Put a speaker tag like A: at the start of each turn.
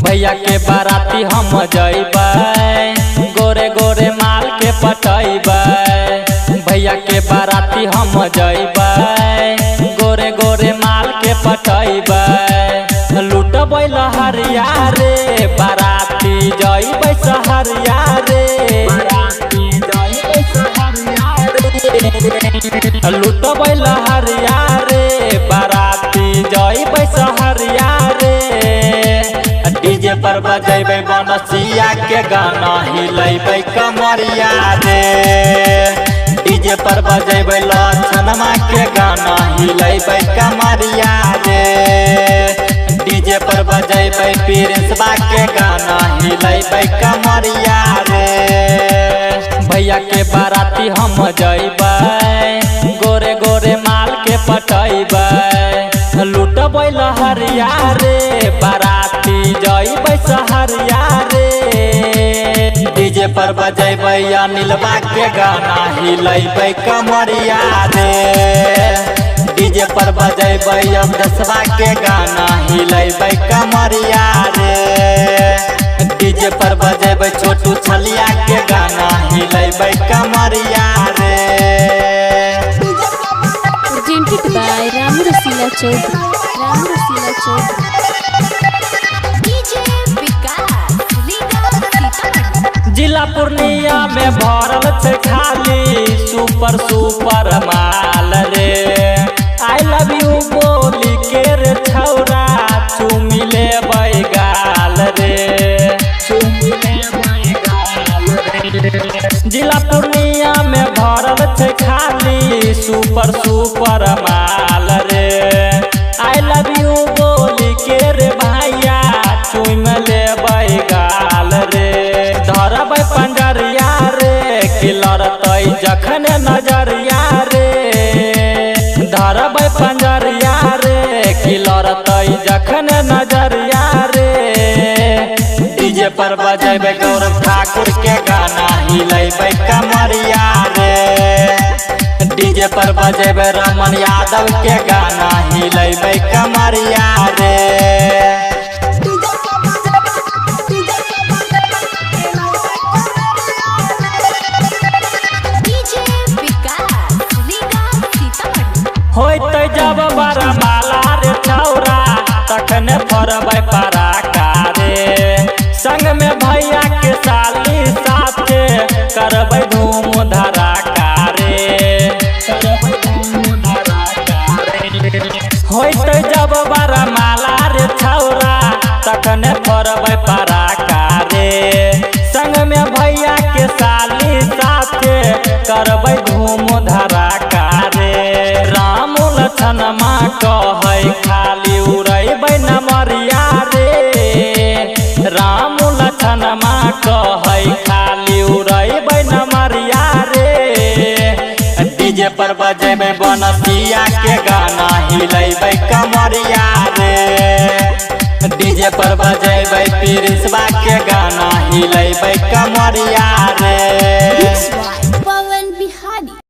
A: भैया के बाराती हम जइबै, गोरे गोरे माल के पटैबै। भैया के बाराती हम जइबै, गोरे गोरे माल के पटैबै। लुटबै लहरिया रे, बाराती जइबै सहरिया रे। लुटबै लहरिया रे, बाराती जइबै सहरिया रे। डीजे पर बजेबै बनसिया के गाना, हिलैबै कमरिया रे। डीजे पर बजेबै लछनमा के गाना, हिलैबै कमरिया रे। डीजे पर बजेबै प्रिंसबा के गाना, हिलैबै कमरिया रे। भैया के बाराती हम जइबै, गोरे गोरे माल के पटैबै। लुटबै लहरिया रे, बाराती जइबै सहरिया रे। डीजे पर बजेबै अनिलबा के गाना, हिलैबै कमरिया रे। डीजे पर बजेबै अमदसबा के गाना, हिलैबै कमरिया रे। डीजे पर बजेबै छोटू छलिया के गाना, हिलैबै कमरिया रे।
B: Presented by Ramu Rasila Chaudhary.
A: जिला पूर्णिया में भरल छे खाली सुपर सुपर माल रे। आई लव यू बोली के रे छौरा, चुमी लेबै गाल रे। जिला पूर्णिया में भरल छे खाली सुपर सुपर माल रे। आई लव यू बोली के रे भैया, चुम लेबै गाल रे। धरबै पंजरिया रे, लड़तै जखन नजरिया रे। धरबै पंजरिया रे, लड़तै जखन नजरिया रे। डीजे पर बजेबै गौरव ठाकुर के गाना, हिलैबै कमरिया रे। डीजे पर बजेबै रमन यादव के गाना, हिलैबै कमरिया रे। होइतै जब बड़ा माला रे छौरा, तखन फरबै पराका रे। संग में भैया के साली साथे, करबै धूम धड़ाका रे। होइतै जब बड़ा माला रे छौरा, तखन फरबै पराका रे। संग में भैया के साली साथे, करबै धूम धड़ाका रे। राम लछनमा कहै खाली उड़ैबै नमरिया रे। राम लछनमा कहै खाली उड़ैबै नमरिया रे। डीजे पर बजेबै बनसिया के गाना, हिलैबै कमरिया रे। डीजे पर बजेबै प्रिंसबा के गाना, हिलैबै कमरिया